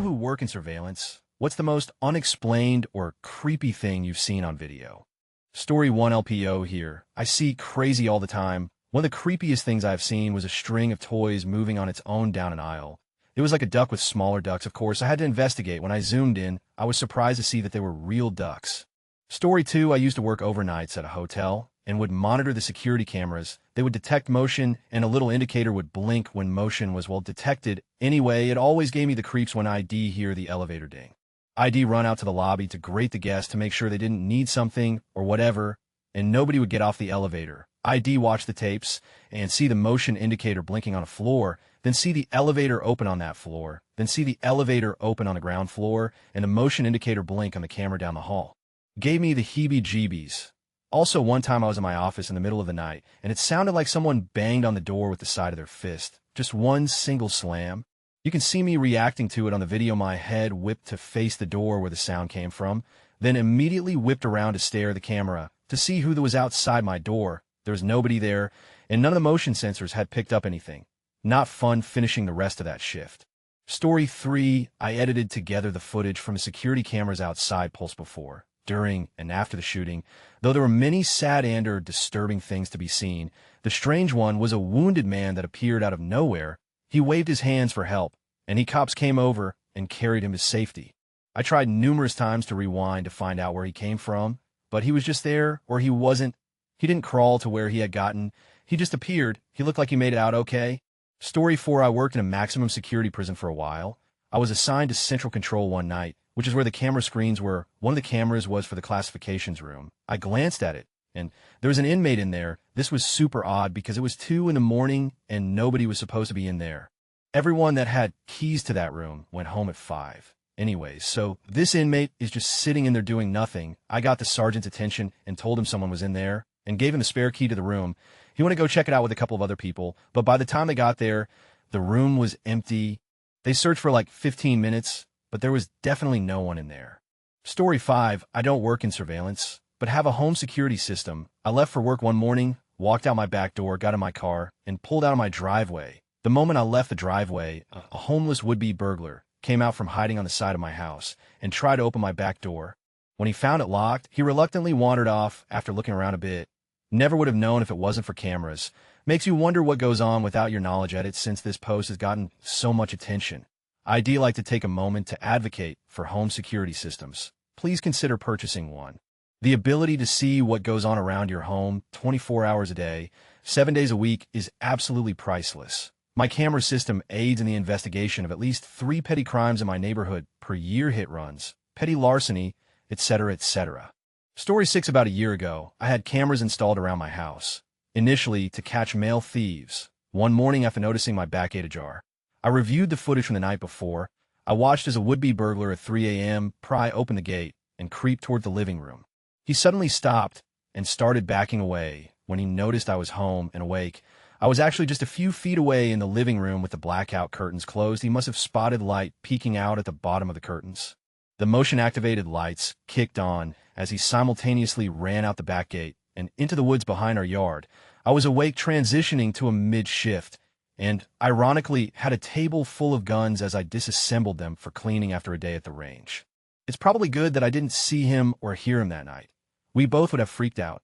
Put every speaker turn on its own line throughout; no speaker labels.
who work in surveillance, what's the most unexplained or creepy thing you've seen on video? Story 1 LPO here. I see crazy all the time. One of the creepiest things I've seen was a string of toys moving on its own down an aisle. It was like a duck with smaller ducks, of course. I had to investigate. When I zoomed in, I was surprised to see that they were real ducks. Story 2, I used to work overnights at a hotel and would monitor the security cameras. They would detect motion, and a little indicator would blink when motion was well detected. Anyway, it always gave me the creeps when I'd hear the elevator ding. I'd run out to the lobby to grate the guests to make sure they didn't need something or whatever, and nobody would get off the elevator. I'd watch the tapes and see the motion indicator blinking on a floor, then see the elevator open on that floor, then see the elevator open on the ground floor, and the motion indicator blink on the camera down the hall. Gave me the heebie-jeebies. Also, one time I was in my office in the middle of the night, and it sounded like someone banged on the door with the side of their fist. Just one single slam. You can see me reacting to it on the video. My head whipped to face the door where the sound came from, then immediately whipped around to stare at the camera to see who was outside my door. There was nobody there, and none of the motion sensors had picked up anything. Not fun finishing the rest of that shift. Story 3, I edited together the footage from the security cameras outside Pulse before, during, and after the shooting. Though there were many sad and or disturbing things to be seen, the strange one was a wounded man that appeared out of nowhere. He waved his hands for help, and cops came over and carried him to safety. I tried numerous times to rewind to find out where he came from, but he was just there, or he wasn't. He didn't crawl to where he had gotten. He just appeared. He looked like he made it out okay. Story 4, I worked in a maximum security prison for a while. I was assigned to Central Control one night, which is where the camera screens were. One of the cameras was for the classifications room. I glanced at it, and there was an inmate in there. This was super odd because it was 2 in the morning and nobody was supposed to be in there. Everyone that had keys to that room went home at 5. Anyways, so this inmate is just sitting in there doing nothing. I got the sergeant's attention and told him someone was in there and gave him the spare key to the room. He wanted to go check it out with a couple of other people, but by the time they got there, the room was empty. They searched for like 15 minutes, but there was definitely no one in there. Story 5, I don't work in surveillance, but have a home security system. I left for work one morning, walked out my back door, got in my car, and pulled out of my driveway. The moment I left the driveway, a homeless would-be burglar came out from hiding on the side of my house and tried to open my back door. When he found it locked, he reluctantly wandered off after looking around a bit. Never would have known if it wasn't for cameras. Makes you wonder what goes on without your knowledge at it since this post has gotten so much attention. I'd like to take a moment to advocate for home security systems. Please consider purchasing one. The ability to see what goes on around your home 24 hours a day, 7 days a week is absolutely priceless. My camera system aids in the investigation of at least 3 petty crimes in my neighborhood per year: hit runs, petty larceny, etc., etc. Story 6, about a year ago, I had cameras installed around my house, initially to catch male thieves. One morning after noticing my back gate ajar, I reviewed the footage from the night before. I watched as a would-be burglar at 3 a.m. pry open the gate and creep toward the living room. He suddenly stopped and started backing away when he noticed I was home and awake. I was actually just a few feet away in the living room with the blackout curtains closed. He must have spotted light peeking out at the bottom of the curtains. The motion-activated lights kicked on as he simultaneously ran out the back gate and into the woods behind our yard. I was awake, transitioning to a mid-shift, and ironically had a table full of guns as I disassembled them for cleaning after a day at the range. It's probably good that I didn't see him or hear him that night. We both would have freaked out.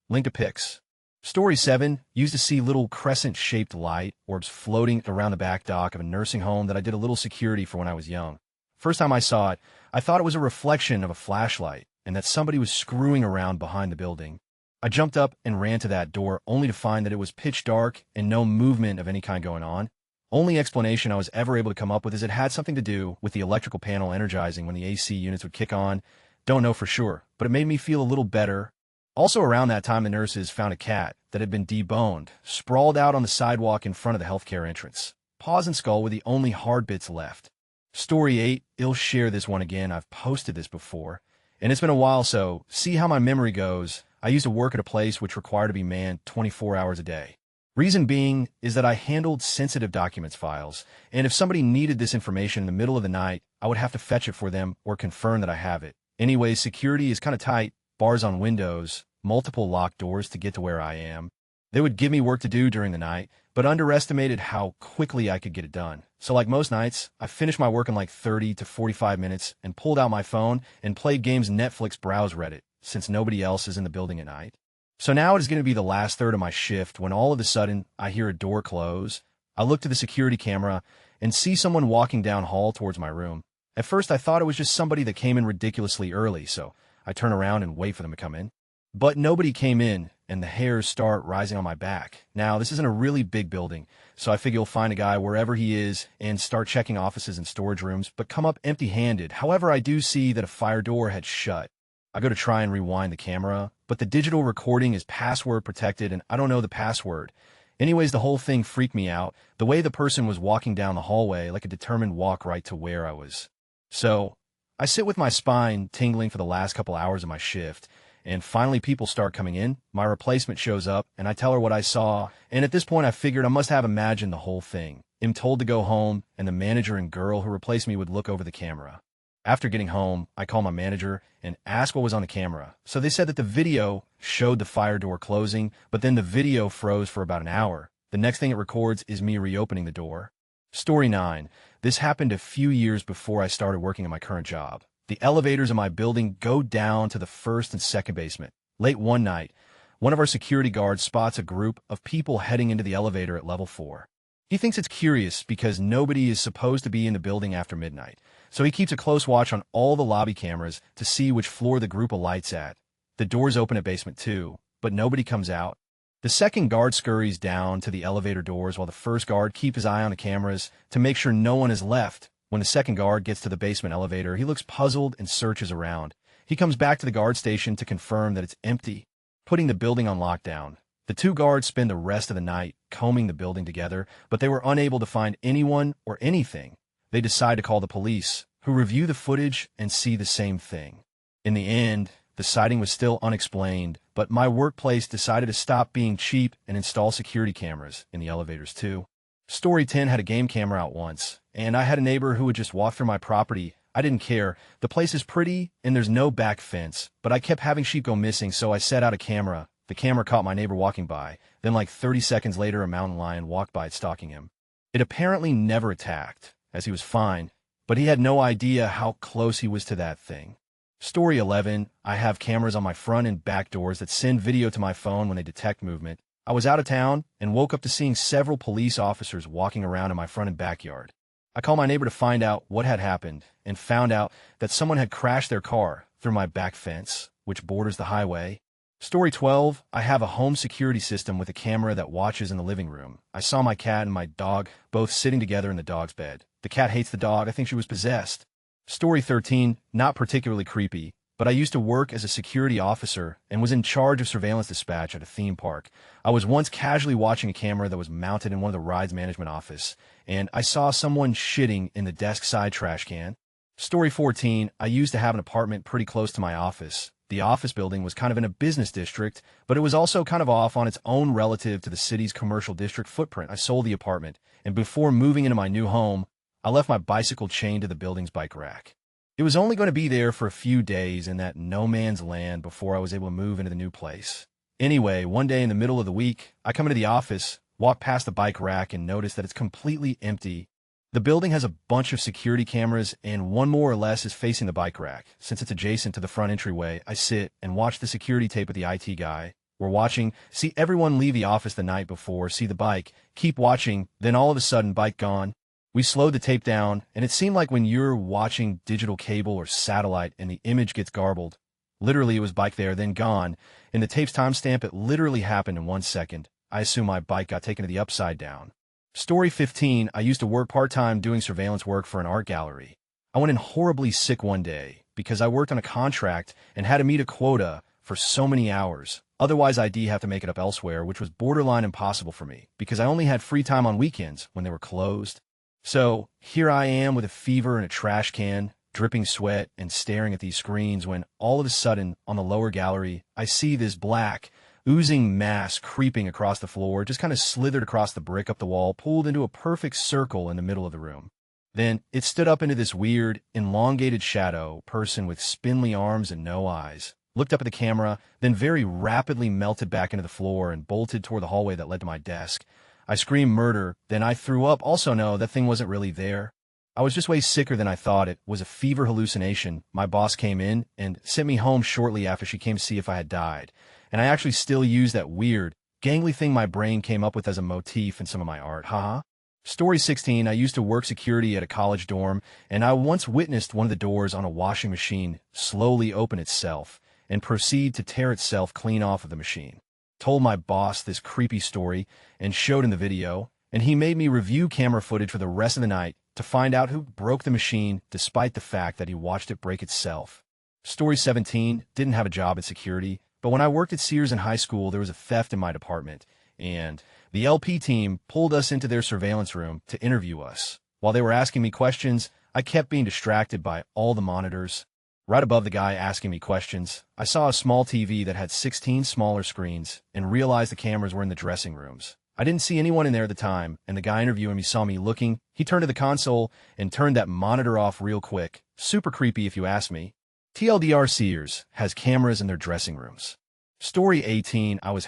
Link to pics. Story 7, used to see little crescent-shaped light orbs floating around the back dock of a nursing home that I did a little security for when I was young. First time I saw it, I thought it was a reflection of a flashlight and that somebody was screwing around behind the building. I jumped up and ran to that door only to find that it was pitch dark and no movement of any kind going on. Only explanation I was ever able to come up with is it had something to do with the electrical panel energizing when the AC units would kick on. Don't know for sure, but it made me feel a little better. Also around that time, the nurses found a cat that had been deboned, sprawled out on the sidewalk in front of the healthcare entrance. Paws and skull were the only hard bits left. Story 8, I'll share this one again. I've posted this before, and it's been a while, so see how my memory goes. I used to work at a place which required to be manned 24 hours a day. Reason being is that I handled sensitive documents files, and if somebody needed this information in the middle of the night, I would have to fetch it for them or confirm that I have it. Anyway, security is kind of tight, bars on windows, multiple locked doors to get to where I am. They would give me work to do during the night, but underestimated how quickly I could get it done. So like most nights, I finished my work in like 30 to 45 minutes and pulled out my phone and played games, Netflix, browse Reddit, since nobody else is in the building at night. So now it is going to be the last third of my shift when all of a sudden I hear a door close. I look to the security camera and see someone walking down hall towards my room. At first I thought it was just somebody that came in ridiculously early, so I turn around and wait for them to come in. But nobody came in, and the hairs start rising on my back. Now, this isn't a really big building, so I figure you'll find a guy wherever he is and start checking offices and storage rooms, but come up empty-handed. However, I do see that a fire door had shut. I go to try and rewind the camera, but the digital recording is password protected, and I don't know the password. Anyways, the whole thing freaked me out. The way the person was walking down the hallway, like a determined walk right to where I was. So I sit with my spine tingling for the last couple hours of my shift, and finally people start coming in. My replacement shows up, and I tell her what I saw, and at this point I figured I must have imagined the whole thing. I'm told to go home, and the manager and girl who replaced me would look over the camera. After getting home, I call my manager and ask what was on the camera. So they said that the video showed the fire door closing, but then the video froze for about an hour. The next thing it records is me reopening the door. Story 9. This happened a few years before I started working in my current job. The elevators in my building go down to the first and second basement. Late one night, one of our security guards spots a group of people heading into the elevator at level 4. He thinks it's curious because nobody is supposed to be in the building after midnight, so he keeps a close watch on all the lobby cameras to see which floor the group alights at. The doors open at basement 2, but nobody comes out. The second guard scurries down to the elevator doors while the first guard keeps his eye on the cameras to make sure no one is left. When the second guard gets to the basement elevator, he looks puzzled and searches around. He comes back to the guard station to confirm that it's empty, putting the building on lockdown. The two guards spend the rest of the night combing the building together, but they were unable to find anyone or anything. They decide to call the police, who review the footage and see the same thing. In the end, the sighting was still unexplained, but my workplace decided to stop being cheap and install security cameras in the elevators too. Story 10 had a game camera out once, and I had a neighbor who would just walk through my property. I didn't care. The place is pretty, and there's no back fence, but I kept having sheep go missing, so I set out a camera. The camera caught my neighbor walking by. Then like 30 seconds later, a mountain lion walked by stalking him. It apparently never attacked, as he was fine, but he had no idea how close he was to that thing. Story 11, I have cameras on my front and back doors that send video to my phone when they detect movement. I was out of town and woke up to seeing several police officers walking around in my front and backyard. I called my neighbor to find out what had happened and found out that someone had crashed their car through my back fence, which borders the highway. Story 12, I have a home security system with a camera that watches in the living room. I saw my cat and my dog both sitting together in the dog's bed. The cat hates the dog. I think she was possessed. Story 13, not particularly creepy, but I used to work as a security officer and was in charge of surveillance dispatch at a theme park. I was once casually watching a camera that was mounted in one of the rides management office, and I saw someone shitting in the desk side trash can. Story 14, I used to have an apartment pretty close to my office. The office building was kind of in a business district, but it was also kind of off on its own relative to the city's commercial district footprint. I sold the apartment, and before moving into my new home, I left my bicycle chained to the building's bike rack. It was only going to be there for a few days in that no man's land before I was able to move into the new place. Anyway, one day in the middle of the week, I come into the office, walk past the bike rack, and notice that it's completely empty. The building has a bunch of security cameras, and one more or less is facing the bike rack. Since it's adjacent to the front entryway, I sit and watch the security tape with the IT guy. We're watching, see everyone leave the office the night before, see the bike, keep watching, then all of a sudden, bike gone. We slowed the tape down, and it seemed like when you're watching digital cable or satellite and the image gets garbled. Literally, it was bike there, then gone. In the tape's timestamp, it literally happened in 1 second. I assume my bike got taken to the upside down. Story 15, I used to work part-time doing surveillance work for an art gallery. I went in horribly sick one day because I worked on a contract and had to meet a quota for so many hours. Otherwise, I'd have to make it up elsewhere, which was borderline impossible for me because I only had free time on weekends when they were closed. So here I am with a fever and a trash can, dripping sweat and staring at these screens when all of a sudden on the lower gallery, I see this black, oozing mass creeping across the floor, just kind of slithered across the brick up the wall, pulled into a perfect circle in the middle of the room. Then it stood up into this weird, elongated shadow person with spindly arms and no eyes, looked up at the camera, then very rapidly melted back into the floor and bolted toward the hallway that led to my desk. I screamed murder, then I threw up. Also, no, that thing wasn't really there. I was just way sicker than I thought. It was a fever hallucination. My boss came in and sent me home shortly after she came to see if I had died. And I actually still use that weird, gangly thing my brain came up with as a motif in some of my art. Haha. Story 16, I used to work security at a college dorm, and I once witnessed one of the doors on a washing machine slowly open itself and proceed to tear itself clean off of the machine. Told my boss this creepy story and showed him the video, and he made me review camera footage for the rest of the night to find out who broke the machine despite the fact that he watched it break itself. Story 17, didn't have a job at security, but when I worked at Sears in high school, there was a theft in my department, and the LP team pulled us into their surveillance room to interview us. While they were asking me questions, I kept being distracted by all the monitors. Right above the guy asking me questions, I saw a small TV that had 16 smaller screens and realized the cameras were in the dressing rooms. I didn't see anyone in there at the time, and the guy interviewing me saw me looking. He turned to the console and turned that monitor off real quick. Super creepy if you ask me. TLDR, Sears has cameras in their dressing rooms. Story 18, I was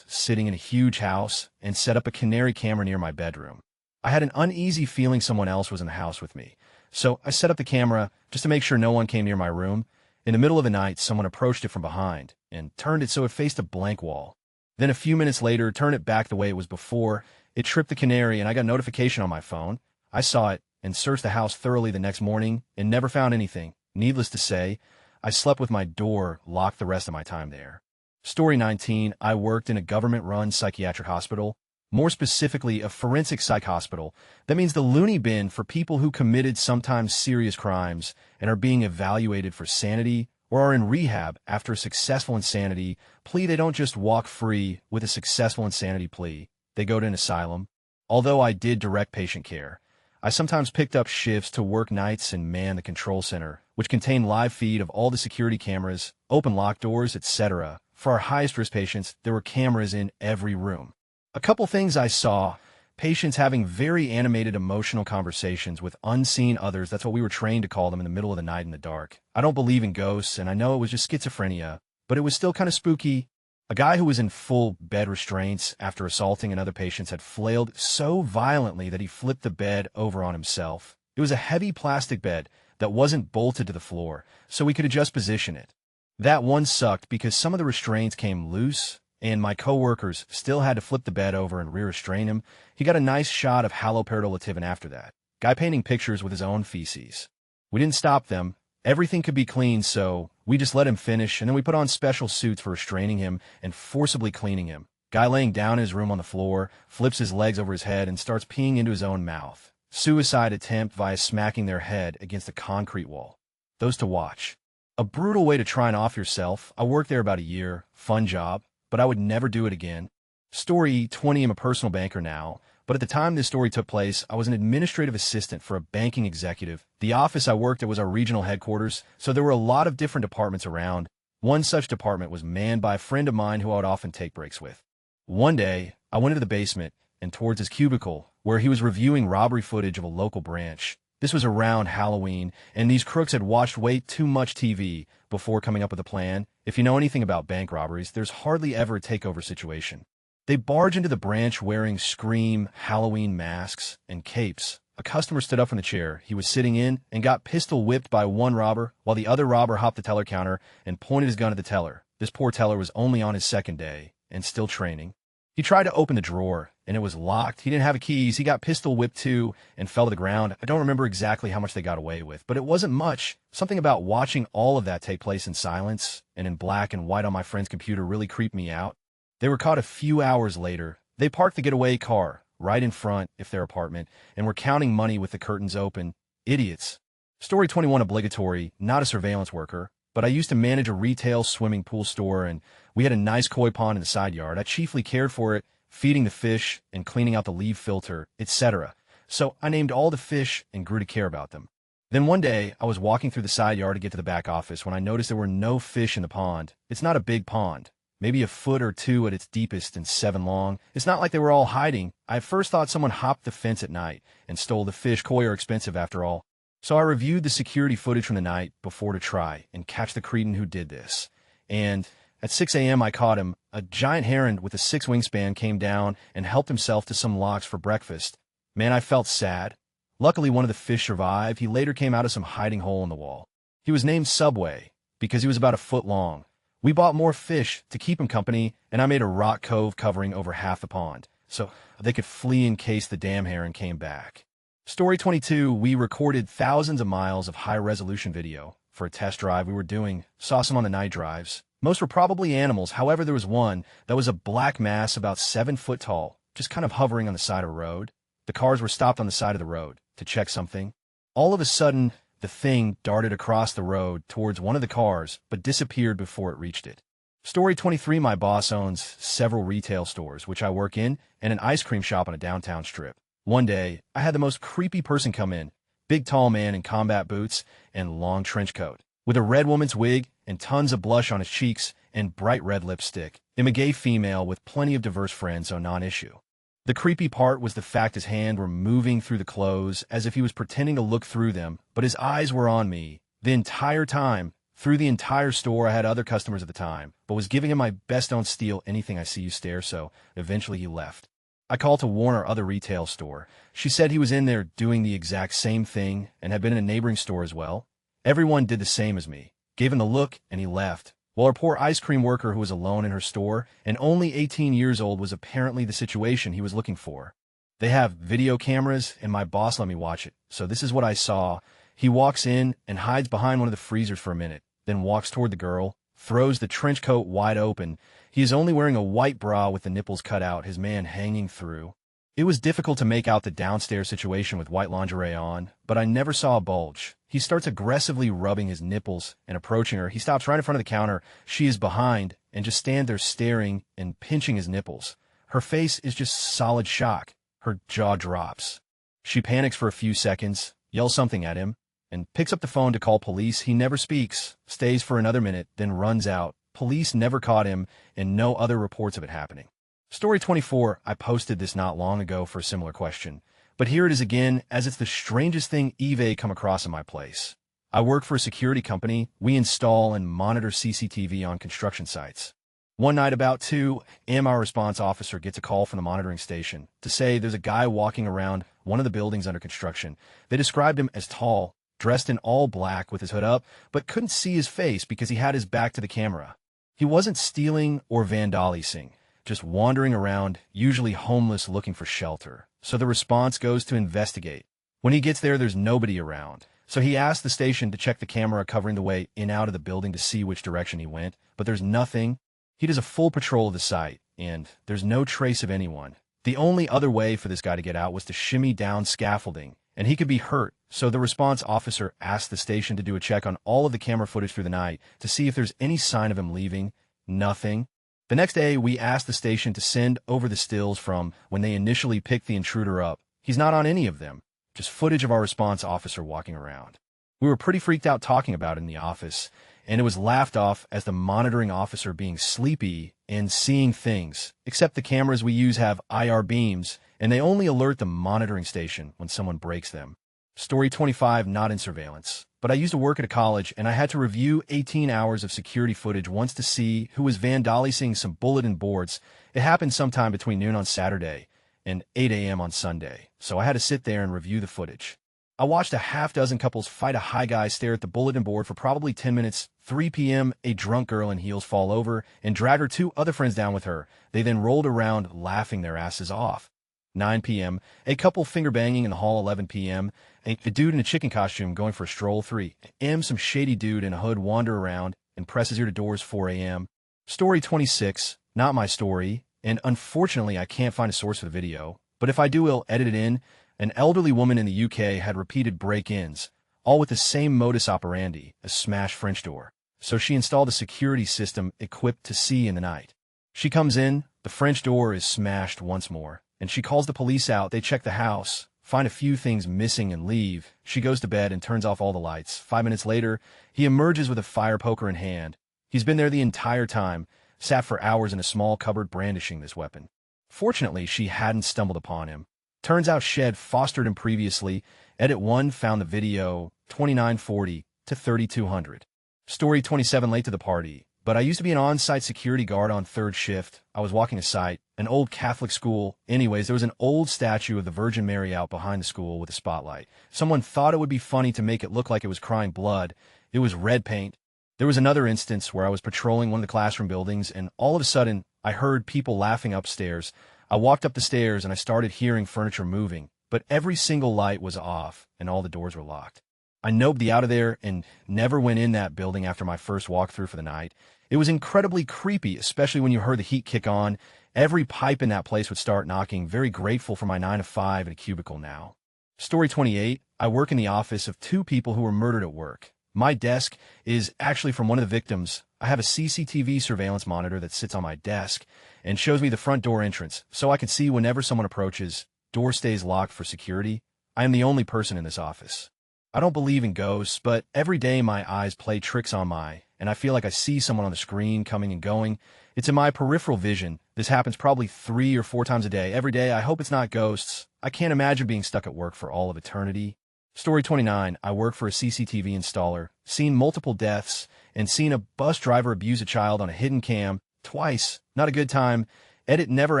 sitting in a huge house and set up a canary camera near my bedroom. I had an uneasy feeling someone else was in the house with me. So I set up the camera just to make sure no one came near my room. In the middle of the night, someone approached it from behind and turned it so it faced a blank wall. Then a few minutes later, turned it back the way it was before. It tripped the canary and I got a notification on my phone. I saw it and searched the house thoroughly the next morning and never found anything. Needless to say, I slept with my door locked the rest of my time there. Story 19, I worked in a government-run psychiatric hospital, more specifically a forensic psych hospital. That means the loony bin for people who committed sometimes serious crimes and are being evaluated for sanity or are in rehab after a successful insanity plea. They don't just walk free with a successful insanity plea. They go to an asylum. Although I did direct patient care, I sometimes picked up shifts to work nights and man the control center, which contained live feed of all the security cameras, open lock doors, etc. For our highest-risk patients, there were cameras in every room. A couple things I saw: patients having very animated emotional conversations with unseen others. That's what we were trained to call them in the middle of the night in the dark. I don't believe in ghosts, and I know it was just schizophrenia, but it was still kind of spooky. A guy who was in full bed restraints after assaulting another patient had flailed so violently that he flipped the bed over on himself. It was a heavy plastic bed that wasn't bolted to the floor, so we could adjust position it. That one sucked because some of the restraints came loose, and my coworkers still had to flip the bed over and re-restrain him. He got a nice shot of haloperidolativin after that. Guy painting pictures with his own feces. We didn't stop them. Everything could be clean, so we just let him finish, and then we put on special suits for restraining him and forcibly cleaning him. Guy laying down in his room on the floor, flips his legs over his head and starts peeing into his own mouth. Suicide attempt via smacking their head against a concrete wall. Those to watch. A brutal way to try and off yourself. I worked there about a year. Fun job, but I would never do it again. Story 20, I'm a personal banker now, but at the time this story took place, I was an administrative assistant for a banking executive. The office I worked at was our regional headquarters, so there were a lot of different departments around. One such department was manned by a friend of mine who I would often take breaks with. One day, I went into the basement and towards his cubicle, where he was reviewing robbery footage of a local branch. This was around Halloween, and these crooks had watched way too much TV before coming up with a plan. If you know anything about bank robberies, there's hardly ever a takeover situation. They barge into the branch wearing Scream Halloween masks and capes. A customer stood up from the chair he was sitting in and got pistol whipped by one robber, while the other robber hopped the teller counter and pointed his gun at the teller. This poor teller was only on his second day and still training. He tried to open the drawer, and it was locked. He didn't have keys. He got pistol whipped too and fell to the ground. I don't remember exactly how much they got away with, but it wasn't much. Something about watching all of that take place in silence and in black and white on my friend's computer really creeped me out. They were caught a few hours later. They parked the getaway car right in front of their apartment and were counting money with the curtains open. Idiots. Story 21, obligatory, not a surveillance worker, but I used to manage a retail swimming pool store, and we had a nice koi pond in the side yard. I chiefly cared for it, feeding the fish and cleaning out the leaf filter, etc. So I named all the fish and grew to care about them. Then one day, I was walking through the side yard to get to the back office when I noticed there were no fish in the pond. It's not a big pond, maybe a foot or two at its deepest and 7 long. It's not like they were all hiding. I at first thought someone hopped the fence at night and stole the fish. Koi are expensive after all. So I reviewed the security footage from the night before to try and catch the cretin who did this. And At 6 a.m. I caught him. A giant heron with a 6 wingspan came down and helped himself to some lox for breakfast. Man, I felt sad. Luckily, one of the fish survived. He later came out of some hiding hole in the wall. He was named Subway because he was about a foot long. We bought more fish to keep him company, and I made a rock cove covering over half the pond, so they could flee in case the damn heron came back. Story 22, we recorded thousands of miles of high-resolution video for a test drive we were doing, saw some on the night drives. Most were probably animals, however there was one that was a black mass about 7 foot tall, just kind of hovering on the side of a road. The cars were stopped on the side of the road to check something. All of a sudden, the thing darted across the road towards one of the cars, but disappeared before it reached it. Story 23, my boss owns several retail stores, which I work in, and an ice cream shop on a downtown strip. One day, I had the most creepy person come in, big tall man in combat boots and long trench coat, with a red woman's wig and tons of blush on his cheeks and bright red lipstick. I'm a gay female with plenty of diverse friends, so non-issue. The creepy part was the fact his hands were moving through the clothes as if he was pretending to look through them, but his eyes were on me the entire time. Through the entire store, I had other customers at the time, but was giving him my best don't steal anything I see you stare, so eventually he left. I called to warn our other retail store. She said he was in there doing the exact same thing and had been in a neighboring store as well. Everyone did the same as me, gave him the look, and he left. While our poor ice cream worker who was alone in her store and only 18 years old was apparently the situation he was looking for. They have video cameras, and my boss let me watch it, so this is what I saw. He walks in and hides behind one of the freezers for a minute, then walks toward the girl, throws the trench coat wide open. He is only wearing a white bra with the nipples cut out, his man hanging through. It was difficult to make out the downstairs situation with white lingerie on, but I never saw a bulge. He starts aggressively rubbing his nipples and approaching her. He stops right in front of the counter. She is behind and just stands there staring and pinching his nipples. Her face is just solid shock. Her jaw drops. She panics for a few seconds, yells something at him, and picks up the phone to call police. He never speaks, stays for another minute, then runs out. Police never caught him, and no other reports of it happening. Story 24, I posted this not long ago for a similar question, but here it is again, as it's the strangest thing eBay come across in my place. I work for a security company. We install and monitor CCTV on construction sites. One night about 2 a.m., our response officer gets a call from the monitoring station to say there's a guy walking around one of the buildings under construction. They described him as tall, dressed in all black with his hood up, but couldn't see his face because he had his back to the camera. He wasn't stealing or vandalizing, just wandering around, usually homeless, looking for shelter. So the response goes to investigate. When he gets there, there's nobody around. So he asked the station to check the camera covering the way in out of the building to see which direction he went, but there's nothing. He does a full patrol of the site, and there's no trace of anyone. The only other way for this guy to get out was to shimmy down scaffolding, and he could be hurt. So the response officer asked the station to do a check on all of the camera footage through the night to see if there's any sign of him leaving. Nothing. The next day, we asked the station to send over the stills from when they initially picked the intruder up. He's not on any of them, just footage of our response officer walking around. We were pretty freaked out talking about it in the office, and it was laughed off as the monitoring officer being sleepy and seeing things, except the cameras we use have IR beams, and they only alert the monitoring station when someone breaks them. Story 25, not in surveillance, but I used to work at a college, and I had to review 18 hours of security footage once to see who was vandalizing some bulletin boards. It happened sometime between noon on Saturday and 8 a.m. on Sunday, so I had to sit there and review the footage. I watched a half-dozen couples fight a high guy stare at the bulletin board for probably 10 minutes. 3 p.m., a drunk girl in heels fall over and drag her 2 other friends down with her. They then rolled around laughing their asses off. 9 p.m., a couple finger-banging in the hall. 11 p.m., a dude in a chicken costume going for a stroll. 3 a.m., some shady dude in a hood wander around and presses ear to doors. 4 a.m. Story 26, not my story, and unfortunately I can't find a source for the video, but if I do, I'll edit it in. An elderly woman in the UK had repeated break-ins, all with the same modus operandi, a smashed French door. So she installed a security system equipped to see in the night. She comes in, the French door is smashed once more, and she calls the police out. They check the house, find a few things missing, and leave. She goes to bed and turns off all the lights. 5 minutes later, he emerges with a fire poker in hand. He's been there the entire time, sat for hours in a small cupboard brandishing this weapon. Fortunately, she hadn't stumbled upon him. Turns out Shed fostered him previously. Edit 1 found the video 2940 to 3200. Story 27, late to the party. but I used to be an on-site security guard on third shift. I was walking a site, an old Catholic school. Anyways, there was an old statue of the Virgin Mary out behind the school with a spotlight. Someone thought it would be funny to make it look like it was crying blood. It was red paint. There was another instance where I was patrolling one of the classroom buildings, and all of a sudden, I heard people laughing upstairs. I walked up the stairs, and I started hearing furniture moving, but every single light was off, and all the doors were locked. I noped out of there and never went in that building after my first walkthrough for the night. It was incredibly creepy, especially when you heard the heat kick on. Every pipe in that place would start knocking. Very grateful for my 9 to 5 in a cubicle now. Story 28. I work in the office of 2 people who were murdered at work. My desk is actually from one of the victims. I have a CCTV surveillance monitor that sits on my desk and shows me the front door entrance, so I can see whenever someone approaches. Door stays locked for security. I am the only person in this office. I don't believe in ghosts, but every day my eyes play tricks on and I feel like I see someone on the screen coming and going. It's in my peripheral vision. This happens probably 3 or 4 times a day. Every day, I hope it's not ghosts. I can't imagine being stuck at work for all of eternity. Story 29. I work for a CCTV installer, seen multiple deaths, and seen a bus driver abuse a child on a hidden cam twice. Not a good time. Edit never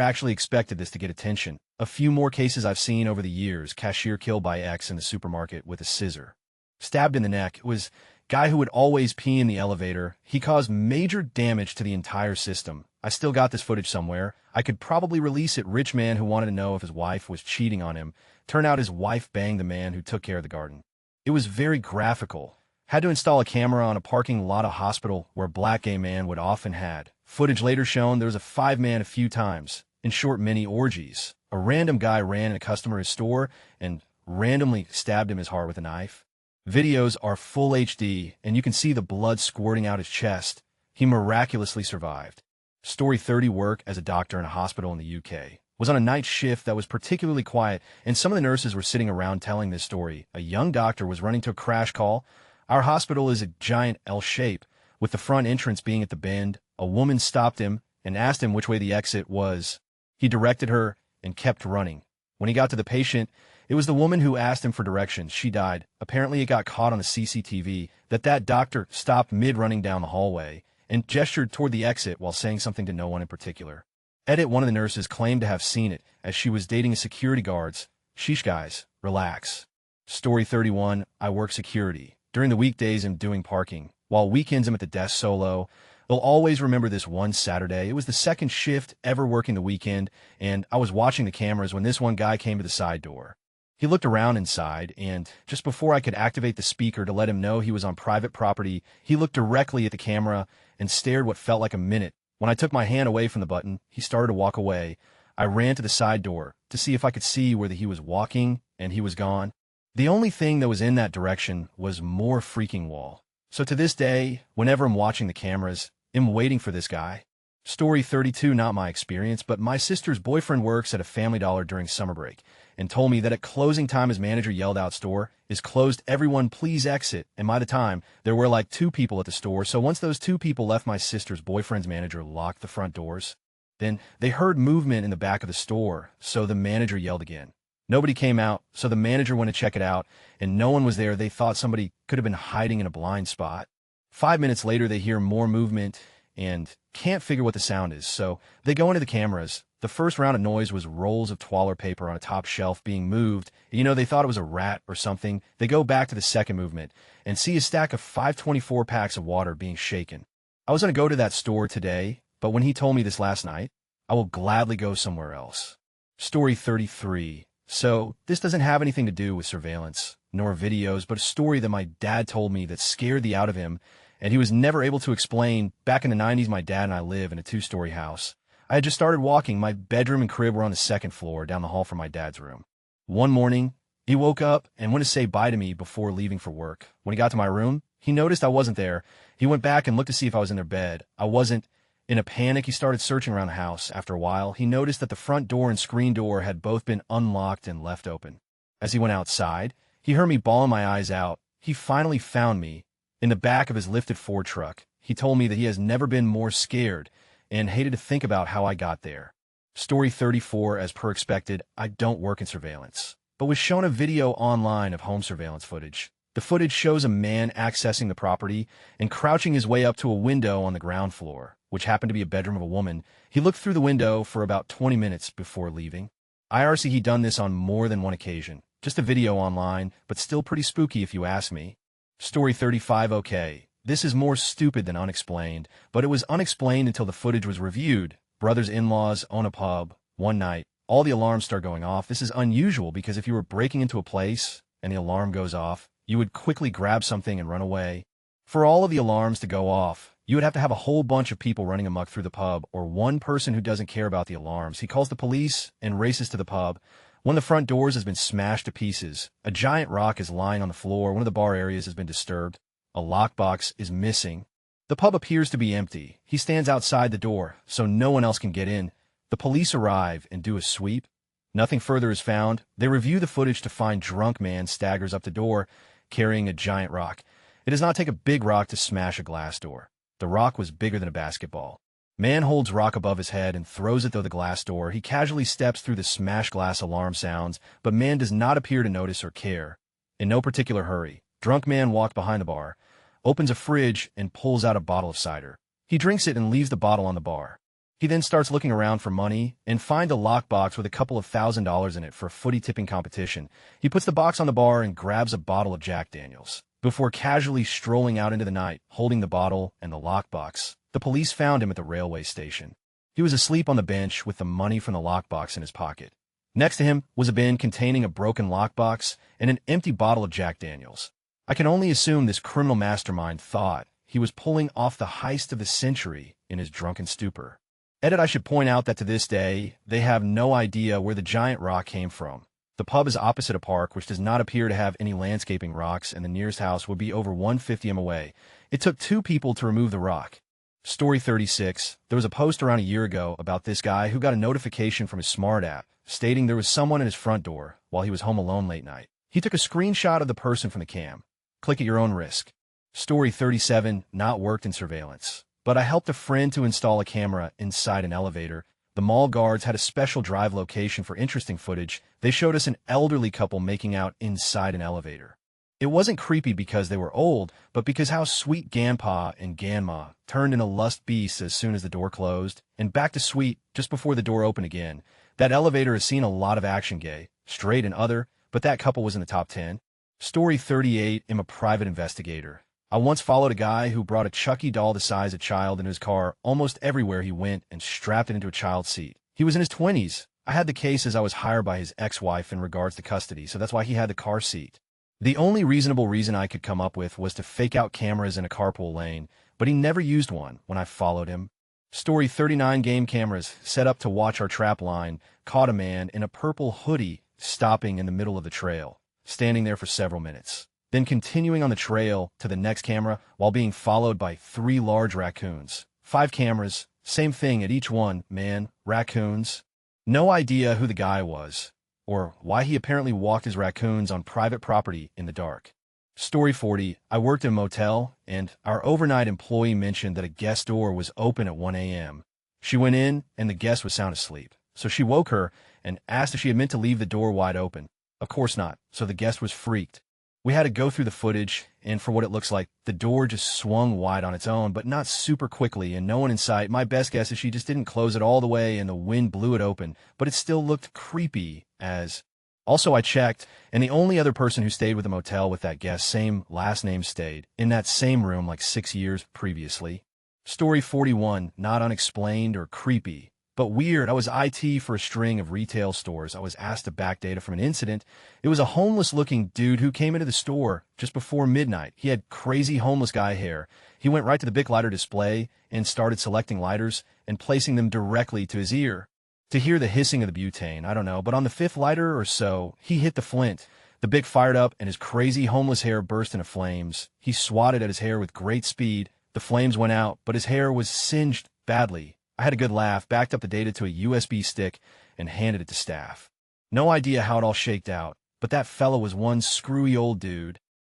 actually expected this to get attention. A few more cases I've seen over the years. Cashier killed by ex in the supermarket with a scissor. Stabbed in the neck. It was guy who would always pee in the elevator. He caused major damage to the entire system. I still got this footage somewhere. I could probably release it. Rich man who wanted to know if his wife was cheating on him. Turned out his wife banged the man who took care of the garden. It was very graphical. Had to install a camera on a parking lot of hospital where a black gay man would often had. Footage later shown there was a 5-man a few times. In short, mini orgies. A random guy ran in a customer's store and randomly stabbed him in his heart with a knife. Videos are full HD, and you can see the blood squirting out his chest. He miraculously survived. Story 30. Work as a doctor in a hospital in the UK. Was on a night shift that was particularly quiet, and some of the nurses were sitting around telling this story. A young doctor was running to a crash call. Our hospital is a giant L shape, with the front entrance being at the bend. A woman stopped him and asked him which way the exit was. He directed her and kept running. When he got to the patient, it was the woman who asked him for directions. She died. Apparently it got caught on the CCTV that doctor stopped mid-running down the hallway and gestured toward the exit while saying something to no one in particular. Edit. One of the nurses claimed to have seen it as she was dating a security guard. Sheesh guys, relax. Story 31. I work security. During the weekdays I'm doing parking. While weekends I'm at the desk solo. They'll always remember this one Saturday. It was the second shift ever working the weekend, and I was watching the cameras when this one guy came to the side door. He looked around inside, and just before I could activate the speaker to let him know he was on private property, he looked directly at the camera and stared what felt like a minute. When I took my hand away from the button, he started to walk away. I ran to the side door to see if I could see where he was walking, and he was gone. The only thing that was in that direction was more freaking wall. So to this day, whenever I'm watching the cameras, I'm waiting for this guy. Story 32. Not my experience, but my sister's boyfriend works at a Family Dollar during summer break and told me that at closing time his manager yelled out, "Store is closed, everyone please exit." And by the time, there were like 2 people at the store, so once those 2 people left, my sister's boyfriend's manager locked the front doors. Then they heard movement in the back of the store, so the manager yelled again. Nobody came out, so the manager went to check it out, and no one was there. They thought somebody could have been hiding in a blind spot. 5 minutes later, they hear more movement and can't figure what the sound is, so they go into the cameras. The first round of noise was rolls of toilet paper on a top shelf being moved. They thought it was a rat or something. They go back to the second movement and see a stack of 524 packs of water being shaken. I was going to go to that store today, but when he told me this last night, I will gladly go somewhere else. Story 33. So, this doesn't have anything to do with surveillance, nor videos, but a story that my dad told me that scared the out of him, and he was never able to explain. Back in the 90s, my dad and I live in a 2-story house. I had just started walking. My bedroom and crib were on the 2nd floor, down the hall from my dad's room. One morning, he woke up and went to say bye to me before leaving for work. When he got to my room, he noticed I wasn't there. He went back and looked to see if I was in their bed. I wasn't. In a panic, he started searching around the house. After a while, he noticed that the front door and screen door had both been unlocked and left open. As he went outside, he heard me bawling my eyes out. He finally found me in the back of his lifted Ford truck. He told me that he has never been more scared and hated to think about how I got there. Story 34. As per expected, I don't work in surveillance, but was shown a video online of home surveillance footage. The footage shows a man accessing the property and crouching his way up to a window on the ground floor, which happened to be a bedroom of a woman. He looked through the window for about 20 minutes before leaving. IRC he done this on more than one occasion. Just a video online, but still pretty spooky if you ask me. Story 35. Okay, this is more stupid than unexplained, but it was unexplained until the footage was reviewed. Brothers in-laws own a pub. One night, all the alarms start going off. This is unusual because if you were breaking into a place and the alarm goes off, you would quickly grab something and run away. For all of the alarms to go off, you would have to have a whole bunch of people running amok through the pub, or one person who doesn't care about the alarms. He calls the police and races to the pub. One of the front doors has been smashed to pieces. A giant rock is lying on the floor. One of the bar areas has been disturbed. A lockbox is missing. The pub appears to be empty. He stands outside the door, so no one else can get in. The police arrive and do a sweep. Nothing further is found. They review the footage to find drunk man staggers up the door, carrying a giant rock. It does not take a big rock to smash a glass door. The rock was bigger than a basketball. Man holds rock above his head and throws it through the glass door. He casually steps through the smashed glass alarm sounds, but man does not appear to notice or care. In no particular hurry, drunk man walked behind the bar, opens a fridge, and pulls out a bottle of cider. He drinks it and leaves the bottle on the bar. He then starts looking around for money and finds a lockbox with a couple of $1,000s in it for a footy tipping competition. He puts the box on the bar and grabs a bottle of Jack Daniels, before casually strolling out into the night, holding the bottle and the lockbox. The police found him at the railway station. He was asleep on the bench with the money from the lockbox in his pocket. Next to him was a bin containing a broken lockbox and an empty bottle of Jack Daniels. I can only assume this criminal mastermind thought he was pulling off the heist of the century in his drunken stupor. Edit, I should point out that to this day, they have no idea where the giant rock came from. The pub is opposite a park, which does not appear to have any landscaping rocks, and the nearest house would be over 150 m away. It took 2 people to remove the rock. Story 36. There was a post around a year ago about this guy who got a notification from his smart app stating there was someone at his front door while he was home alone late night. He took a screenshot of the person from the cam. Click at your own risk. Story 37. Not worked in surveillance, but I helped a friend to install a camera inside an elevator. The mall guards had a special drive location for interesting footage. They showed us an elderly couple making out inside an elevator. It wasn't creepy because they were old, but because how sweet Grandpa and Grandma turned into lust beasts as soon as the door closed, and back to sweet just before the door opened again. That elevator has seen a lot of action, gay, straight, and other, but that couple was in the top 10. Story 38. I'm a private investigator. I once followed a guy who brought a Chucky doll the size of a child in his car almost everywhere he went and strapped it into a child's seat. He was in his 20s. I had the case as I was hired by his ex-wife in regards to custody, so that's why he had the car seat. The only reasonable reason I could come up with was to fake out cameras in a carpool lane, but he never used one when I followed him. Story 39. Game cameras set up to watch our trap line caught a man in a purple hoodie stopping in the middle of the trail, standing there for several minutes, then continuing on the trail to the next camera while being followed by 3 large raccoons. 5 cameras, same thing at each one, man, raccoons. No idea who the guy was, or why he apparently walked his raccoons on private property in the dark. Story 40. I worked in a motel, and our overnight employee mentioned that a guest door was open at 1 a.m. She went in, and the guest was sound asleep, so she woke her and asked if she had meant to leave the door wide open. Of course not, so the guest was freaked. We had to go through the footage, and for what it looks like, the door just swung wide on its own, but not super quickly, and no one in sight. My best guess is she just didn't close it all the way, and the wind blew it open, but it still looked creepy as... Also, I checked, and the only other person who stayed with the motel with that guest, same last name, stayed in that same room like 6 years previously. Story 41. Not unexplained or creepy, but weird. I was IT for a string of retail stores. I was asked to back data from an incident. It was a homeless-looking dude who came into the store just before midnight. He had crazy homeless guy hair. He went right to the Bic lighter display and started selecting lighters and placing them directly to his ear to hear the hissing of the butane. I don't know, but on the 5th lighter or so, he hit the flint. The Bic fired up, and his crazy homeless hair burst into flames. He swatted at his hair with great speed. The flames went out, but his hair was singed badly. I had a good laugh, backed up the data to a USB stick, and handed it to staff. No idea how it all shaked out, but that fella was one screwy old dude.